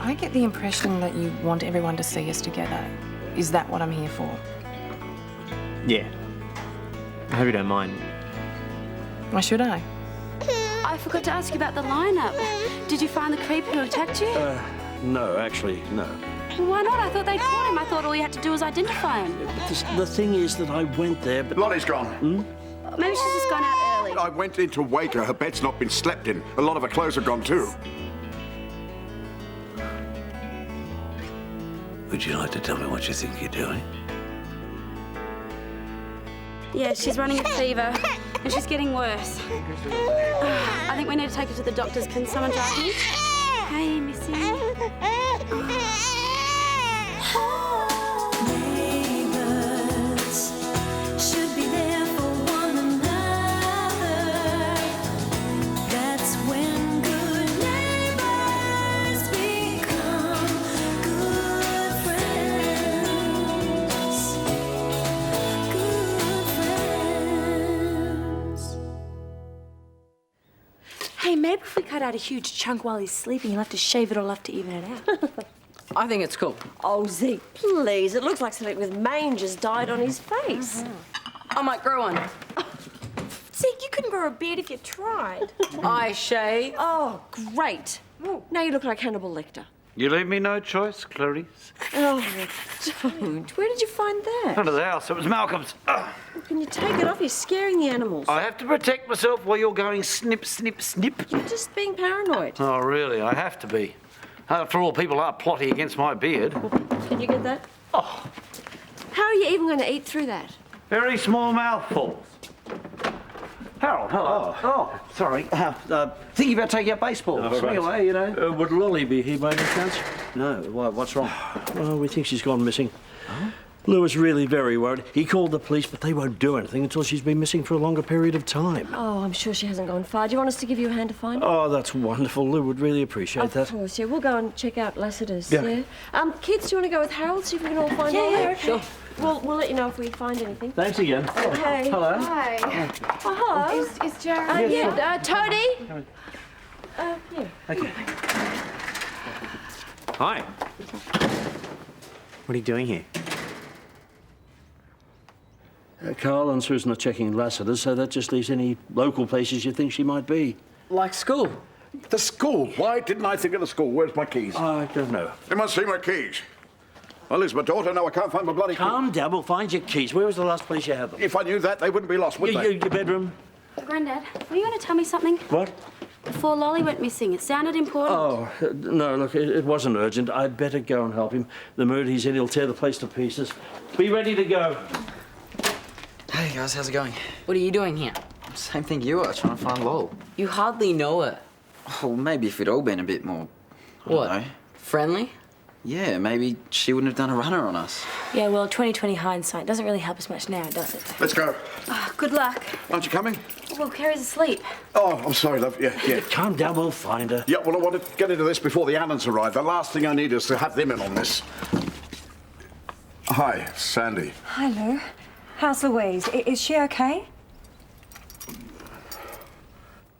I get the impression that you want everyone to see us together. Is that what I'm here for? Yeah. I hope you don't mind. Why should I? I forgot to ask you about the lineup. Did you find the creep who attacked you? No, actually, no. Why not? I thought they'd caught him. I thought all you had to do was identify him. The thing is that I went there, but... Lottie's gone. Maybe she's just gone out early. I went in to wake her. Her bed's not been slept in. A lot of her clothes are gone too. Would you like to tell me what you think you're doing? Yeah, she's running a fever, and she's getting worse. I think we need to take her to the doctors. Can someone drive me? Hey, Missy. Neighbours should be there for one another. That's when good neighbours become good friends. Good friends. Hey, maybe if we cut out a huge chunk while he's sleeping, he'll have to shave it all off to even it out. I think it's cool. Oh, Zeke, please. It looks like something with mange has died on his face. I might grow one. Zeke, you couldn't grow a beard if you tried. I shave. Oh, great. Now you look like Hannibal Lecter. You leave me no choice, Clarice. Oh, don't. Where did you find that? Under the house. It was Malcolm's. Can you take it off? You're scaring the animals. I have to protect myself while you're going snip, snip, snip. You're just being paranoid. Oh, really? I have to be. After all, people are plotting against my beard. Can you get that? Oh. How are you even going to eat through that? Very small mouthfuls. Harold, hello. Oh, sorry. Thinking about taking up baseball. Swing away, you know. would Lolly be here by any chance? No, why, what's wrong? Well, we think she's gone missing. Lou was really very worried. He called the police, but they won't do anything until she's been missing for a longer period of time. Oh, I'm sure she hasn't gone far. Do you want us to give you a hand to find her? Oh, that's wonderful. Lou would really appreciate that. Of course, yeah. We'll go and check out Lassiter's, Yeah. Kids, do you want to go with Harold, see if we can all find her? Yeah, Sure. We'll let you know if we find anything. Thanks again. Okay. Hello. Hi. Oh, hello. Is Jared? Tony? Okay. Hi. What are you doing here? Carl and Susan are checking Lassiter, so that just leaves any local places you think she might be. Like school. The school? Why didn't I think of the school? Where's my keys? I don't know. You must see my keys. Well, is my daughter? No, I can't find my bloody keys. Calm down, we'll find your keys. Where was the last place you had them? If I knew that, they wouldn't be lost, would they? Your bedroom? Granddad, were you going to tell me something? What? Before Lolly went missing, it sounded important. Oh, no, look, it wasn't urgent. I'd better go and help him. The mood he's in, he'll tear the place to pieces. Be ready to go. Hey, guys, how's it going? What are you doing here? Same thing you are, trying to find Lol. You hardly know her. Oh, maybe if we'd all been a bit more... I What? don't know. Friendly? Yeah, maybe she wouldn't have done a runner on us. Yeah, well, 20/20 hindsight doesn't really help us much now, does it? Let's go. Good luck. Aren't you coming? Well, Carrie's asleep. Oh, I'm sorry, love. Yeah. Calm down, we'll find her. Yeah, well, I want to get into this before the Annans arrive. The last thing I need is to have them in on this. Hi, Sandy. Hi, Lou. How's Louise? Is she okay?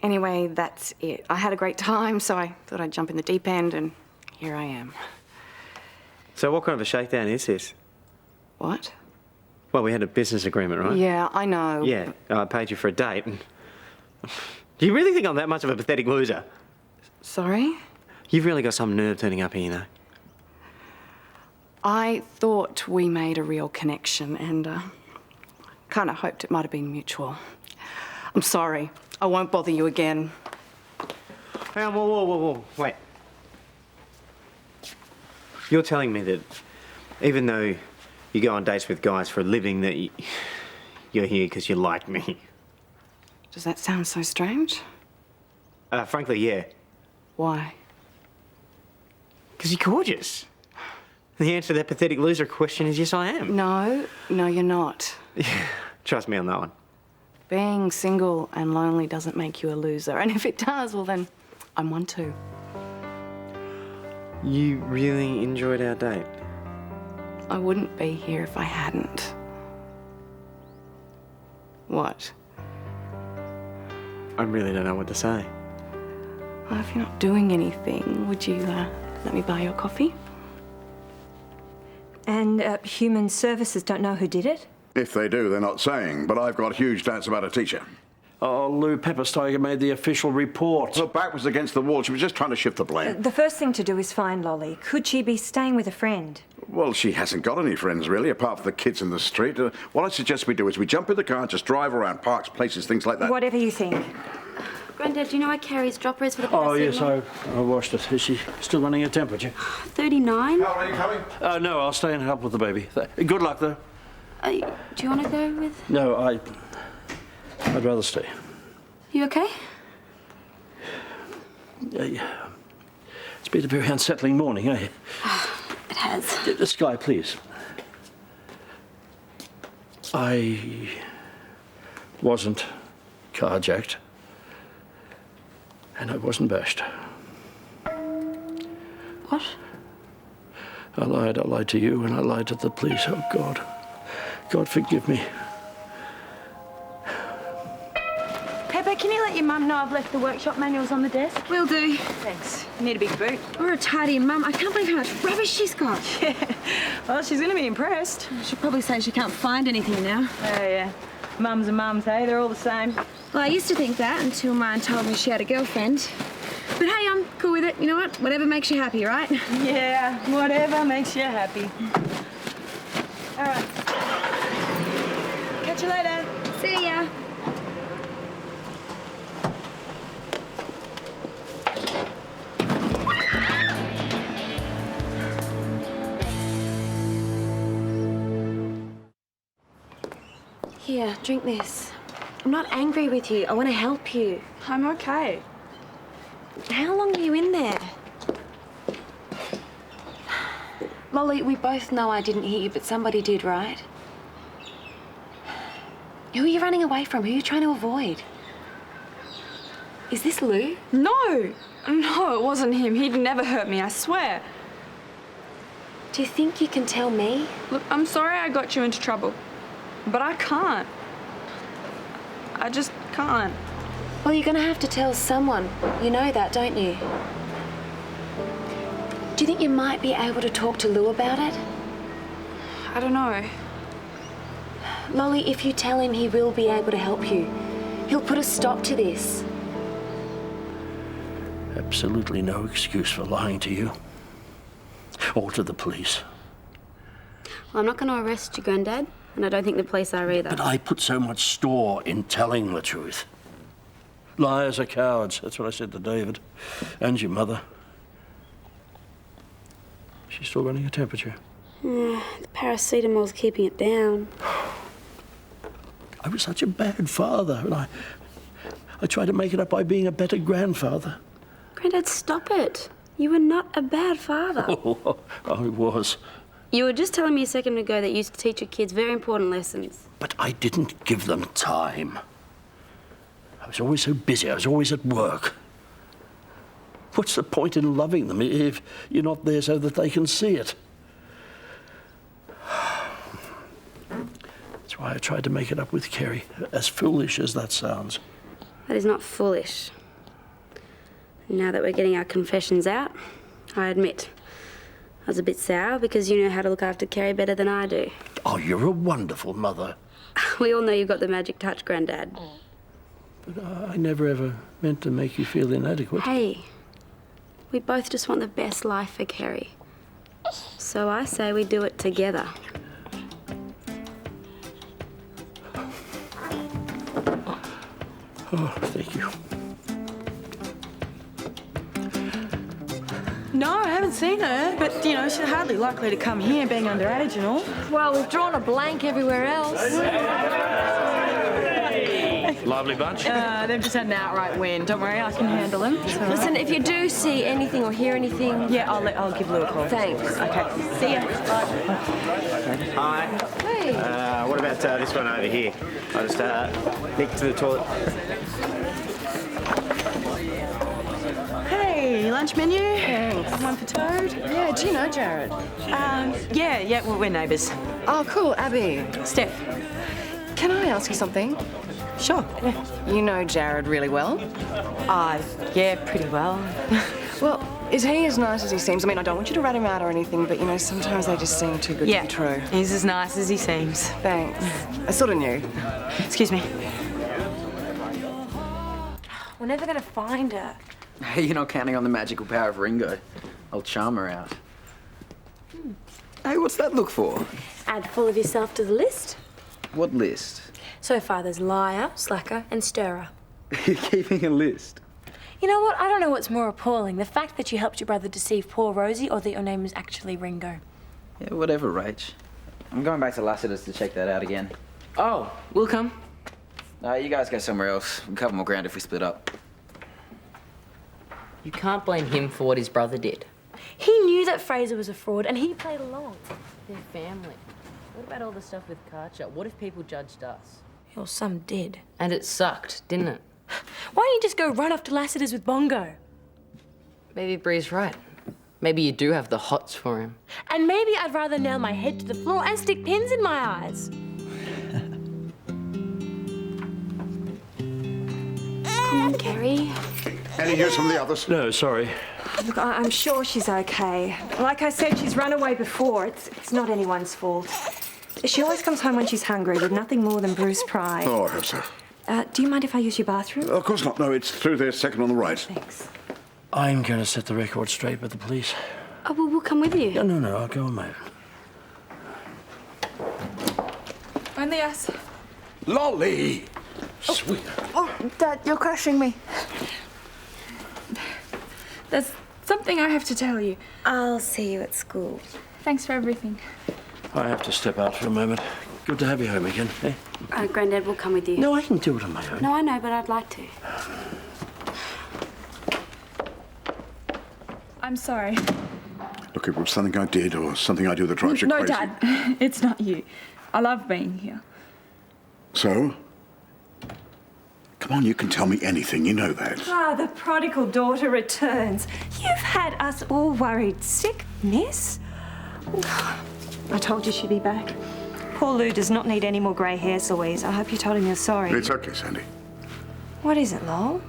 Anyway, that's it. I had a great time, so I thought I'd jump in the deep end, and here I am. So what kind of a shakedown is this? What? Well, we had a business agreement, right? Yeah, I know. Yeah, I paid you for a date. And... Do you really think I'm that much of a pathetic loser? Sorry? You've really got some nerve turning up here, you know. I thought we made a real connection, and kind of hoped it might have been mutual. I'm sorry. I won't bother you again. Hang on, whoa. Wait. You're telling me that even though you go on dates with guys for a living, that you're here because you like me? Does that sound so strange? Frankly, yeah. Why? Because you're gorgeous. The answer to that pathetic loser question is yes, I am. No, you're not. Trust me on that one. Being single and lonely doesn't make you a loser. And if it does, well then, I'm one too. You really enjoyed our date? I wouldn't be here if I hadn't. What? I really don't know what to say. Well, if you're not doing anything, would you Let me buy you a coffee. And Human Services don't know who did it? If they do, they're not saying, but I've got huge doubts about a teacher. Oh, Lou Peppersteiger made the official report. Her back was against the wall. She was just trying to shift the blame. The first thing to do is find Lolly. Could she be staying with a friend? Well, she hasn't got any friends, really, apart from the kids in the street. What I suggest we do is we jump in the car and just drive around parks, places, things like that. Whatever you think. Granddad, do you know where Carrie's dropper is for the Oh, paracetamol? yes, I washed it. Is she still running her temperature? 39. Are you coming? No, I'll stay and help with the baby. Good luck, though. Do you want to go with... No, I'd rather stay. You okay? It's been a very unsettling morning, eh? It has. Sky, please. I wasn't carjacked. And I wasn't bashed. What? I lied to you and I lied to the police. Oh, God. God, forgive me. Pepper, can you let your mum know I've left the workshop manuals on the desk? Will do. Thanks. You need a big boot. We're a tidy mum. I can't believe how much rubbish she's got. Yeah. Well, she's going to be impressed. She'll probably say she can't find anything now. Oh, yeah. Mums are mums, hey? They're all the same. Well, I used to think that until mine told me she had a girlfriend. But hey, I'm cool with it. You know what? Whatever makes you happy, right? Yeah, whatever makes you happy. All right. Catch you later. See ya. Here, drink this. I'm not angry with you. I want to help you. I'm okay. How long are you in there? Molly, we both know I didn't hit you, but somebody did, right? Who are you running away from? Who are you trying to avoid? Is this Lou? No! No, it wasn't him. He'd never hurt me, I swear. Do you think you can tell me? Look, I'm sorry I got you into trouble, but I can't. I just can't. Well, you're gonna have to tell someone. You know that, don't you? Do you think you might be able to talk to Lou about it? I don't know. Lolly, if you tell him, he will be able to help you. He'll put a stop to this. Absolutely no excuse for lying to you. Or to the police. Well, I'm not going to arrest you, Granddad, and I don't think the police are either. But I put so much store in telling the truth. Liars are cowards. That's what I said to David. And your mother. She's still running her temperature. The paracetamol's keeping it down. I was such a bad father, and I tried to make it up by being a better grandfather. Granddad, stop it. You were not a bad father. Oh, I was. You were just telling me a second ago that you used to teach your kids very important lessons. But I didn't give them time. I was always so busy. I was always at work. What's the point in loving them if you're not there so that they can see it? That's why I tried to make it up with Kerry, as foolish as that sounds. That is not foolish. Now that we're getting our confessions out, I admit I was a bit sour because you know how to look after Kerry better than I do. Oh, you're a wonderful mother. We all know you've got the magic touch, Granddad. But I never ever meant to make you feel inadequate. Hey, we both just want the best life for Kerry. So I say we do it together. Oh, thank you. No, I haven't seen her, but, you know, she's hardly likely to come here being underage and all. Well, we've drawn a blank everywhere else. Lively bunch. They've just had an outright win. Don't worry, I can handle them. Listen, if you do see anything or hear anything... Yeah, I'll give Lou a call. Thanks. Okay, see ya. Hi. Hey. What about this one over here? I'll just nick to the toilet. Hey, lunch menu? Thanks. One for Toad? Yeah, do you know Jared? Yeah, well, we're neighbours. Oh, cool, Abby. Steph. Can I ask you something? Sure. Yeah. You know Jared really well? Yeah, pretty well. Well, Is he as nice as he seems? I mean, I don't want you to rat him out or anything, but, you know, sometimes they just seem too good to be true. He's as nice as he seems. Thanks. I sort of knew. Excuse me. We're never going to find her. Hey, you're not counting on the magical power of Ringo. I'll charm her out. Hey, what's that look for? Add full of yourself to the list. What list? So far, there's liar, slacker, and stirrer. You're keeping a list. You know what? I don't know what's more appalling, the fact that you helped your brother deceive poor Rosie, or that your name is actually Ringo. Yeah, whatever, Rach. I'm going back to Lassiter's to check that out again. Oh, we'll come. No, you guys go somewhere else. We'll cover more ground if we split up. You can't blame him for what his brother did. He knew that Fraser was a fraud, and he played along. They're family. What about all the stuff with Karcher? What if people judged us? Well, some did. And it sucked, didn't it? Why don't you just go run off to Lassiter's with Bongo? Maybe Bree's right. Maybe you do have the hots for him. And maybe I'd rather nail my head to the floor and stick pins in my eyes. Come on, Kerry. Any news from the others? No, sorry. Look, I'm sure she's okay. Like I said, she's run away before. It's not anyone's fault. She always comes home when she's hungry with nothing more than Bruce pride. Oh, I hope so. Do you mind if I use your bathroom? Of course not. No, it's through there, second on the right. Thanks. I'm going to set the record straight with the police. Oh, well, we'll come with you. No, I'll go on my own. Only us. Lolly! Sweet. Oh, Dad, you're crushing me. There's something I have to tell you. I'll see you at school. Thanks for everything. I have to step out for a moment. Good to have you home again, eh? Granddad will come with you. No, I can do it on my own. No, I know, but I'd like to. I'm sorry. Look, it was something I did or something I do that drives you No, crazy. Dad, it's not you. I love being here. So? Come on, you can tell me anything. You know that. Ah, the prodigal daughter returns. You've had us all worried sick, miss. I told you she'd be back. Poor Lou does not need any more grey hairs, Louise. I hope you told him you're sorry. It's okay, Sandy. What is it, Lowell?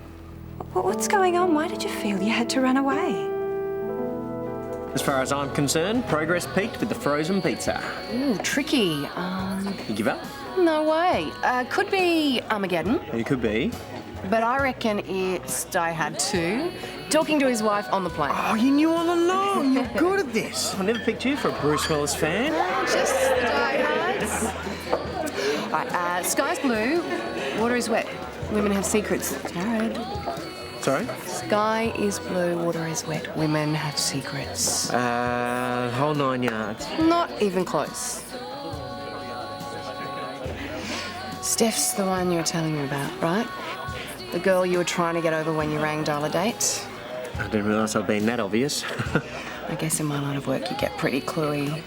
What's going on? Why did you feel you had to run away? As far as I'm concerned, progress peaked with the frozen pizza. Ooh, tricky. You give up? No way. Could be Armageddon, It could be. but I reckon it's Die Hard 2, talking to his wife on the plane. Oh, you knew all along. You're good at this. I never picked you for a Bruce Willis fan. Just the Die Hards. Right, sky's blue, water is wet. Women have secrets. Jared. Sorry? Sky is blue, water is wet. Women have secrets. Whole 9 yards. Not even close. Steph's the one you were telling me about, right? The girl you were trying to get over when you rang dial a date. I didn't realise I'd been that obvious. I guess in my line of work you get pretty cluey.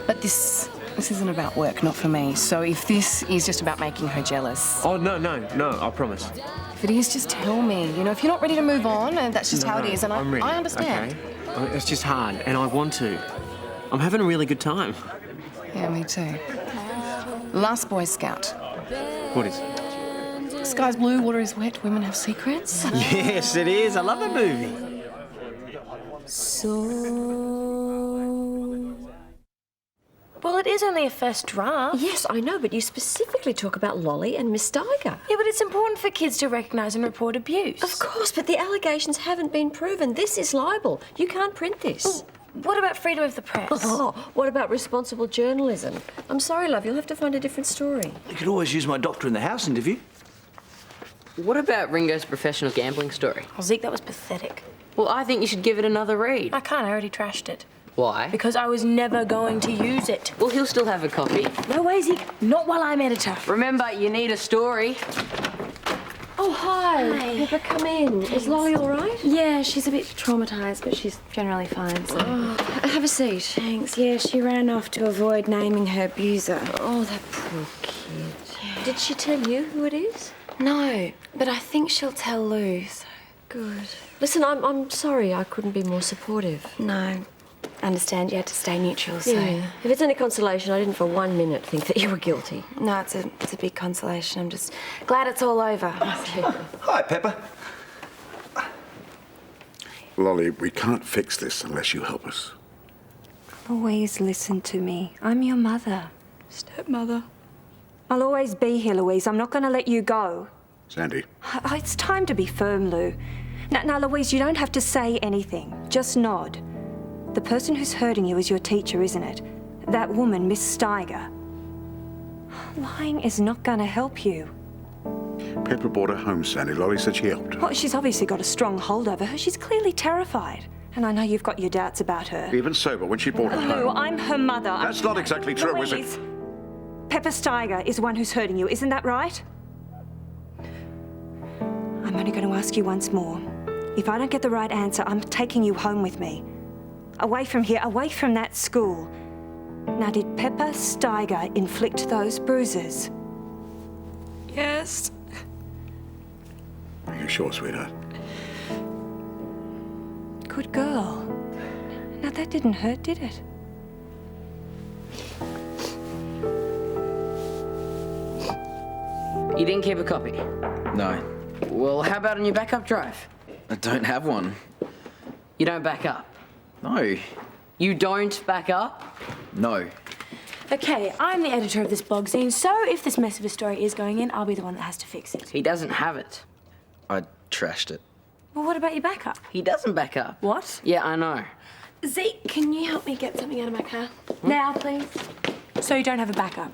But this isn't about work, not for me. So if this is just about making her jealous... Oh, no, I promise. If it is, just tell me. You know, if you're not ready to move on, and that's just No, how it is, and I'm ready. I understand. Okay. It's just hard, and I want to. I'm having a really good time. Yeah, me too. Last Boy Scout. What is? Sky's blue, water is wet, women have secrets. Yes, it is. I love that movie. Well, it is only a first draft. Yes, I know, but you specifically talk about Lolly and Miss Steiger. Yeah, but it's important for kids to recognise and report abuse. Of course, but the allegations haven't been proven. This is libel. You can't print this. What about freedom of the press? Oh, what about responsible journalism? I'm sorry, love, you'll have to find a different story. You could always use my doctor in the house interview. What about Ringo's professional gambling story? Oh, Zeke, that was pathetic. Well, I think you should give it another read. I can't, I already trashed it. Why? Because I was never going to use it. Well, he'll still have a copy. No way, Zeke. Not while I'm editor. Remember, you need a story. Oh, hi. Hi. Pepper, come in. Is Lolly all right? Yeah, she's a bit traumatised, but she's generally fine, so... Have a seat. Thanks. Yeah, she ran off to avoid naming her abuser. Oh, that poor kid. Did she tell you who it is? No, but I think she'll tell Lou, so... Good. Listen, I'm sorry I couldn't be more supportive. No. Understand you had to stay neutral, so... Yeah. If it's any consolation, I didn't for 1 minute think that you were guilty. No, it's a big consolation. I'm just glad it's all over. Hi, Pepper. Lolly, we can't fix this unless you help us. Louise, listen to me. I'm your mother. Stepmother. I'll always be here, Louise. I'm not going to let you go. Sandy. It's time to be firm, Lou. Now, Louise, you don't have to say anything. Just nod. The person who's hurting you is your teacher, isn't it? That woman, Miss Steiger. Lying is not going to help you. Pepper brought her home, Sandy. Lolly said she helped. Well, she's obviously got a strong hold over her. She's clearly terrified. And I know you've got your doubts about her. Even sober, when she brought her Lou, home. I'm her mother. That's not exactly true, is Louise, it? Pepper Steiger is the one who's hurting you, isn't that right? I'm only going to ask you once more. If I don't get the right answer, I'm taking you home with me. Away from here, away from that school. Now, did Pepper Steiger inflict those bruises? Yes. Are you sure, sweetheart? Good girl. Now, that didn't hurt, did it? You didn't keep a copy? No. Well, how about on your backup drive? I don't have one. You don't back up? No. You don't back up? No. Okay, I'm the editor of this blog zine, so if this mess of a story is going in, I'll be the one that has to fix it. He doesn't have it. I trashed it. Well, what about your backup? He doesn't back up. What? Yeah, I know. Zeke, can you help me get something out of my car? Now, please. So you don't have a backup?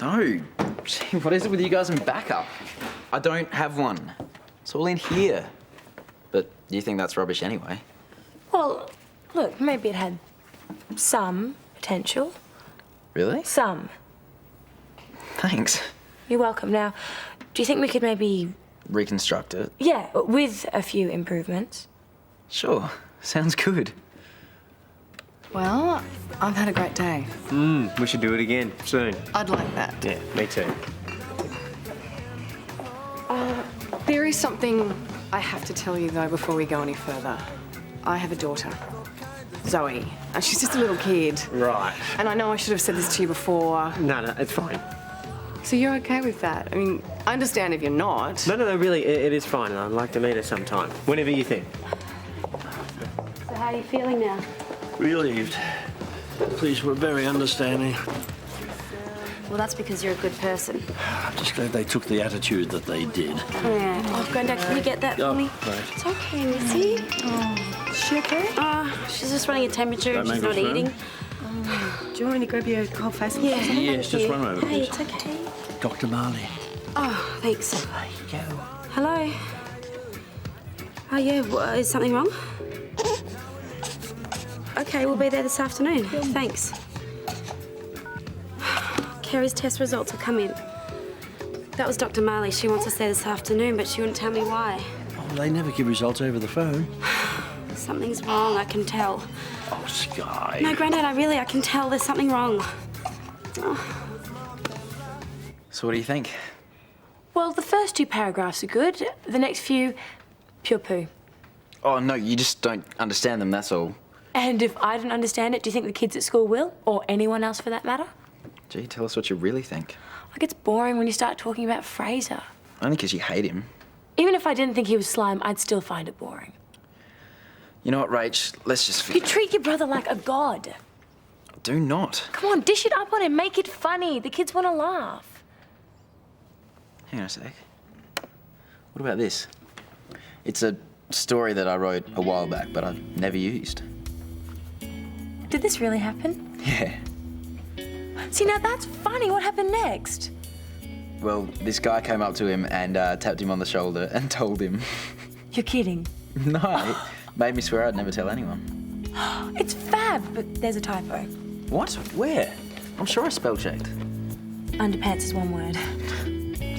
No. Gee, what is it with you guys and backup? I don't have one. It's all in here. But you think that's rubbish anyway? Well, look, maybe it had some potential. Really? Some. Thanks. You're welcome. Now, do you think we could maybe... Reconstruct it? Yeah, with a few improvements. Sure. Sounds good. Well, I've had a great day. We should do it again soon. I'd like that. Yeah, me too. There is something I have to tell you, though, before we go any further. I have a daughter, Zoe, and she's just a little kid. Right. And I know I should have said this to you before. No, it's fine. So you're okay with that? I mean, I understand if you're not. No, really, it is fine. I'd like to meet her sometime. Whenever you think. So how are you feeling now? Relieved. Police were very understanding. Well, that's because you're a good person. I'm just glad they took the attitude that they did. Yeah. Oh, Grandad, can you get that for me? Right. It's okay, Missy. Oh, is she okay? She's just running a temperature and she's not eating. Do you want me to grab your cold face? Yeah. Yes, just run over, Hey, please. it's okay. Dr. Marley. Oh, thanks. There you go. Hello. Oh, yeah, is something wrong? Okay, we'll be there this afternoon. Thanks. Kerry's test results will come in. That was Dr. Marley. She wants us there this afternoon, but she wouldn't tell me why. Oh, they never give results over the phone. Something's wrong, I can tell. Oh, Sky. No, Grandad, I can tell there's something wrong. Oh. So what do you think? Well, the first 2 paragraphs are good. The next few, pure poo. Oh, no, you just don't understand them, that's all. And if I didn't understand it, do you think the kids at school will? Or anyone else for that matter? Gee, tell us what you really think. Like, it's boring when you start talking about Fraser. Only because you hate him. Even if I didn't think he was slime, I'd still find it boring. You know what, Rach? Let's just... You treat your brother like a god. Do not. Come on, dish it up on him. Make it funny. The kids want to laugh. Hang on a sec. What about this? It's a story that I wrote a while back, but I've never used. Did this really happen? Yeah. See, now that's funny. What happened next? Well, this guy came up to him and tapped him on the shoulder and told him. You're kidding. No, it made me swear I'd never tell anyone. It's fab, but there's a typo. What? Where? I'm sure I spell checked. Underpants is one word.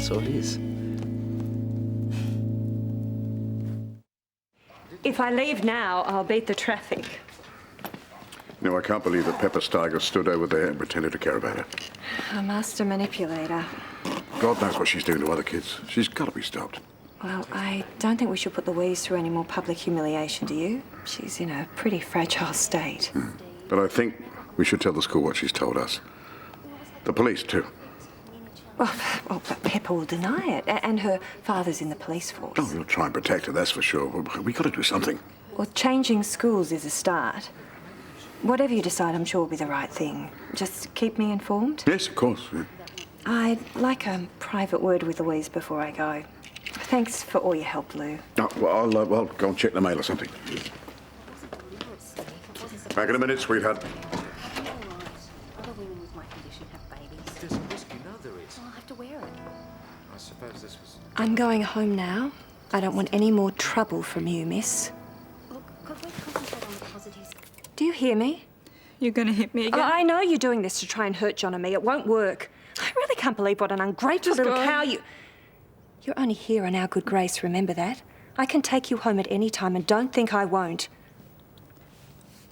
So it is. If I leave now, I'll beat the traffic. No, I can't believe that Pepper Steiger stood over there and pretended to care about her. A master manipulator. God knows what she's doing to other kids. She's got to be stopped. Well, I don't think we should put Louise through any more public humiliation, do you? She's in a pretty fragile state. But I think we should tell the school what she's told us. The police, too. Well, but Pepper will deny it, and her father's in the police force. Oh, we'll try and protect her, that's for sure. We've got to do something. Well, changing schools is a start. Whatever you decide, I'm sure will be the right thing. Just keep me informed. Yes, of course. Yeah. I'd like a private word with Louise before I go. Thanks for all your help, Lou. Oh, well, I'll go and check the mail or something. Back in a minute, sweetheart. Other women with my condition have babies. There's a risk, you know there is. I'll have to wear it. I suppose this was... I'm going home now. I don't want any more trouble from you, miss. Look, could we concentrate on the positives? Do you hear me? You're gonna hit me again? I know you're doing this to try and hurt John and me. It won't work. I really can't believe what an ungrateful Just little go. cow you... You're only here on our good grace, remember that? I can take you home at any time, and don't think I won't.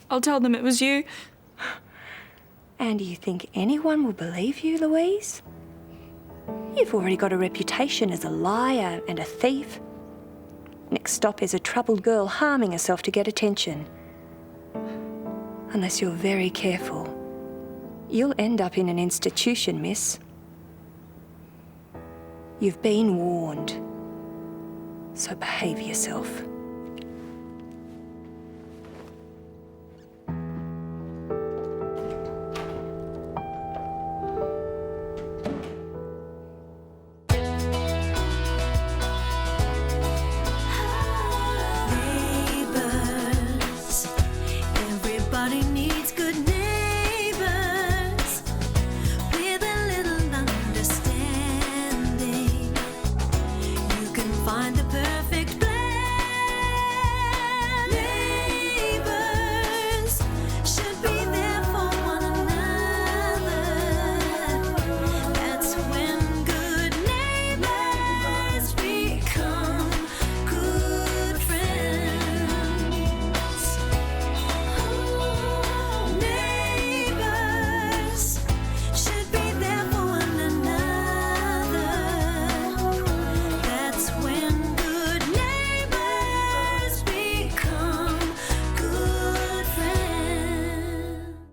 I'll tell them it was you. And do you think anyone will believe you, Louise? You've already got a reputation as a liar and a thief. Next stop is a troubled girl harming herself to get attention. Unless you're very careful, you'll end up in an institution, miss. You've been warned, so behave yourself. Neighbours, everybody needs good neighbours.